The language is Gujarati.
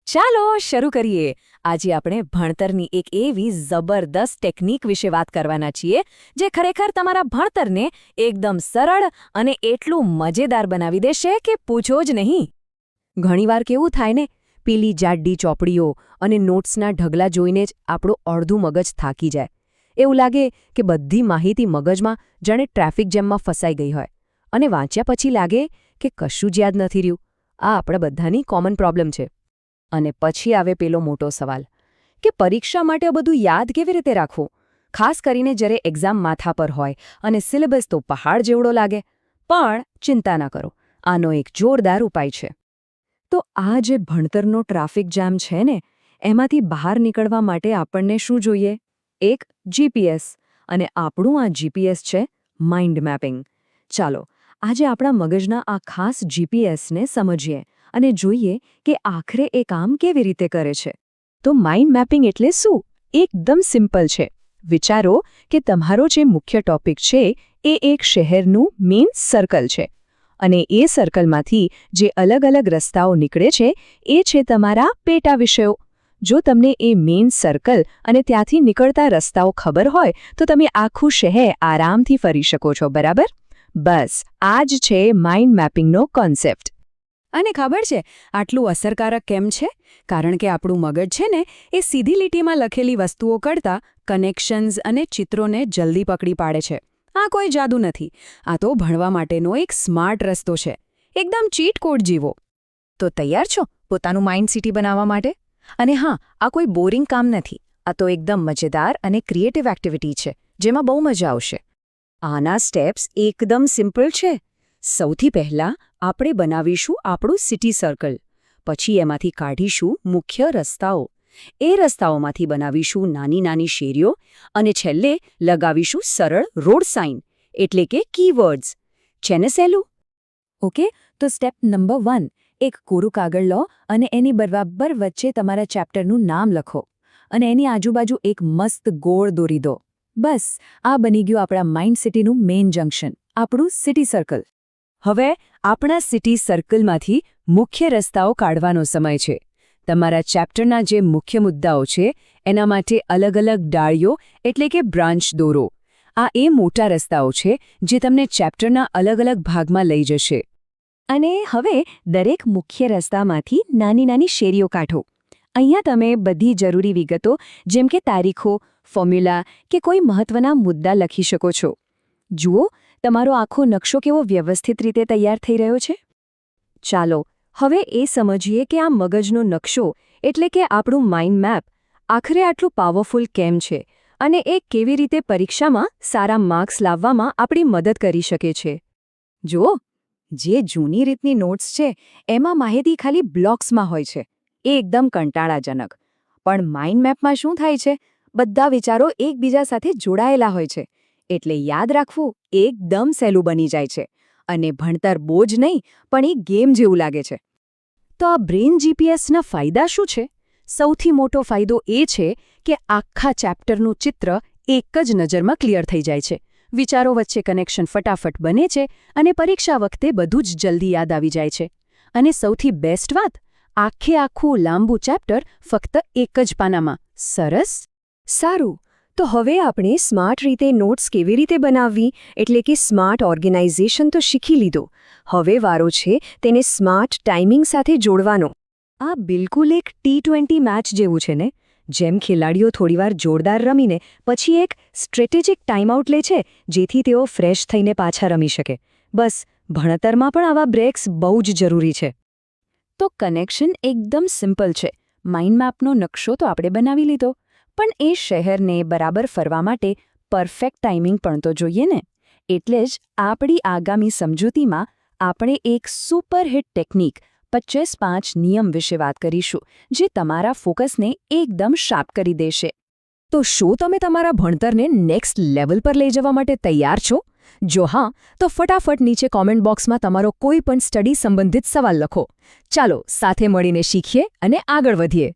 ચાલો શરૂ કરીએ. આજે આપણે ભણતરની એક એવી જબરદસ્ત ટેકનિક વિશે વાત કરવાના છીએ જે ખરેખર તમારા ભણતરને એકદમ સરળ અને એટલું મજેદાર બનાવી દેશે કે પૂછો જ નહીં. ઘણીવાર કેવું થાય ને, પેલી જાડી ચોપડીઓ અને નોટ્સના ઢગલા જોઈને જ આપણું અડધું મગજ થાકી જાય. એવું લાગે કે બધી માહિતી મગજમાં જાણે ટ્રાફિક જેમમાં ફસાઈ ગઈ હોય, અને વાંચ્યા પછી લાગે કે કશું જ યાદ નથી રહ્યું. આ આપણા બધાની કોમન પ્રોબ્લેમ છે. અને પછી આવે પેલો મોટો સવાલ કે પરીક્ષા માટે આ બધું યાદ કેવી રીતે રાખવું, ખાસ કરીને જ્યારે એક્ઝામ માથા પર હોય અને સિલેબસ તો પહાડ જેવડો લાગે. પણ ચિંતા ના કરો, આનો એક જોરદાર ઉપાય છે. તો આ જે ભણતરનો ટ્રાફિક જામ છે ને, એમાંથી બહાર નીકળવા માટે આપણને શું જોઈએ? એક જીપીએસ. અને આપણું આ જીપીએસ છે માઇન્ડ મેપિંગ. ચાલો આજે આપણા મગજના આ ખાસ જીપીએસને સમજીએ અને જોઈએ કે આખરે એ કામ કેવી રીતે કરે છે. તો માઇન્ડ મેપિંગ એટલે શું? એકદમ સિમ્પલ છે. વિચારો કે તમારો જે મુખ્ય ટોપિક છે એ એક શહેરનું મેઇન સર્કલ છે, અને એ સર્કલમાંથી જે અલગ અલગ રસ્તાઓ નીકળે છે એ છે તમારા પેટા વિષયો. જો તમને એ મેઇન સર્કલ અને ત્યાંથી નીકળતા રસ્તાઓ ખબર હોય તો તમે આખું શહેર આરામથી ફરી શકો છો, બરાબર? બસ આ જ છે માઇન્ડ મેપિંગનો કોન્સેપ્ટ. અને ખબર છે આટલું અસરકારક કેમ છે? કારણ કે આપણું મગજ છે ને, એ સીધી લીટીમાં લખેલી વસ્તુઓ કરતાં કનેક્શન્સ અને ચિત્રોને જલ્દી પકડી પાડે છે. આ કોઈ જાદુ નથી, આ તો ભણવા માટેનો એક સ્માર્ટ રસ્તો છે. એકદમ ચીટ કોડ જીવો. તો તૈયાર છો પોતાનું માઇન્ડ સિટી બનાવવા માટે? અને હા, આ કોઈ બોરિંગ કામ નથી. આ તો એકદમ મજેદાર અને ક્રિએટિવ એક્ટિવિટી છે જેમાં બહુ મજા આવશે. આના સ્ટેપ્સ એકદમ સિમ્પલ છે. સૌથી પહેલાં આપણે બનાવીશું આપણું સિટી સર્કલ. પછી એમાંથી કાઢીશું મુખ્ય રસ્તાઓ. એ રસ્તાઓમાંથી બનાવીશું નાની નાની શેરીઓ, અને છેલ્લે લગાવીશું સરળ રોડ સાઇન, એટલે કે કીવર્ડ્સ. છે ને સહેલું? ઓકે, તો સ્ટેપ નંબર 1, એક કોરું કાગળ લો અને એની બરાબર વચ્ચે તમારા ચેપ્ટરનું નામ લખો, અને એની આજુબાજુ એક મસ્ત ગોળ દોરી દો. બસ આ બની ગયું આપણા માઇન્ડ સિટીનું મેઇન જંકશન, આપણું સિટી સર્કલ. હવે આપણા સિટી સર્કલમાંથી મુખ્ય રસ્તાઓ કાઢવાનો સમય છે. તમારા ચેપ્ટરના જે મુખ્ય મુદ્દાઓ છે એના માટે અલગ અલગ ડાળીઓ એટલે કે બ્રાન્ચ દોરો. આ એ મોટા રસ્તાઓ છે જે તમને ચેપ્ટરના અલગ અલગ ભાગમાં લઈ જશે. અને હવે દરેક મુખ્ય રસ્તામાંથી નાની નાની શેરીઓ કાઢો. અહીંયા તમે બધી જરૂરી વિગતો જેમ કે તારીખો, ફોર્મ્યુલા કે કોઈ મહત્વના મુદ્દા લખી શકો છો. જુઓ તમારો આખો નકશો કેવો વ્યવસ્થિત રીતે તૈયાર થઈ રહ્યો છે. ચાલો હવે એ સમજીએ કે આ મગજનો નકશો એટલે કે આપણું માઇન્ડ મેપ આખરે આટલું પાવરફુલ કેમ છે, અને એ કેવી રીતે પરીક્ષામાં સારા માર્ક્સ લાવવામાં આપણી મદદ કરી શકે છે. જુઓ, જે જૂની રીતની નોટ્સ છે એમાં માહિતી ખાલી બ્લોક્સમાં હોય છે, એ એકદમ કંટાળાજનક. પણ માઇન્ડ મેપમાં શું થાય છે? બધા વિચારો એકબીજા સાથે જોડાયેલા હોય છે, એટલે યાદ રાખવું એકદમ સહેલું બની જાય છે. અને ભણતર બોજ નહીં, પણ એક ગેમ જેવું લાગે છે. તો આ બ્રેઇન જીપીએસના ફાયદા શું છે? સૌથી મોટો ફાયદો એ છે કે આખા ચેપ્ટરનું ચિત્ર એક જ નજરમાં ક્લિયર થઈ જાય છે. વિચારો વચ્ચે કનેક્શન ફટાફટ બને છે, અને પરીક્ષા વખતે બધું જ જલ્દી યાદ આવી જાય છે. અને સૌથી બેસ્ટ વાત, આખું લાંબુ ચેપ્ટર ફક્ત એક જ પાનામાં. સરસ! સારું, તો હવે આપણે સ્માર્ટ રીતે નોટ્સ કેવી રીતે બનાવવી એટલે કે સ્માર્ટ ઓર્ગેનાઇઝેશન તો શીખી લીધો. હવે વારો છે તેને સ્માર્ટ ટાઈમિંગ સાથે જોડવાનો. આ બિલકુલ એક T20 મેચ જેવું છે ને, જેમ ખેલાડીઓ થોડીવાર જોરદાર રમીને પછી એક સ્ટ્રેટેજિક ટાઈમઆઉટ લે છે જેથી તેઓ ફ્રેશ થઈને પાછા રમી શકે. બસ ભણતરમાં પણ આવા બ્રેક્સ બહુ જ જરૂરી છે. તો કનેક્શન એકદમ સિમ્પલ છે. માઇન્ડ મેપનો નકશો તો આપણે બનાવી લીધો, પણ એ શહેરને બરાબર ફરવા માટે પરફેક્ટ ટાઈમિંગ પણ તો જોઈએ ને. એટલે જ આપણી આગામી સમજૂતીમાં આપણે એક સુપરહિટ ટેકનિક 25-5 નિયમ વિશે વાત કરીશું, જે તમારા ફોકસને એકદમ શાર્પ કરી દેશે. તો શું તમે તમારા ભણતરને નેક્સ્ટ લેવલ પર લઈ જવા માટે તૈયાર છો? જો હા, તો ફટાફટ નીચે કોમેન્ટ બોક્સમાં તમારો કોઈ પણ સ્ટડી સંબંધિત સવાલ લખો. ચાલો સાથે મળીને શીખીએ અને આગળ વધીએ.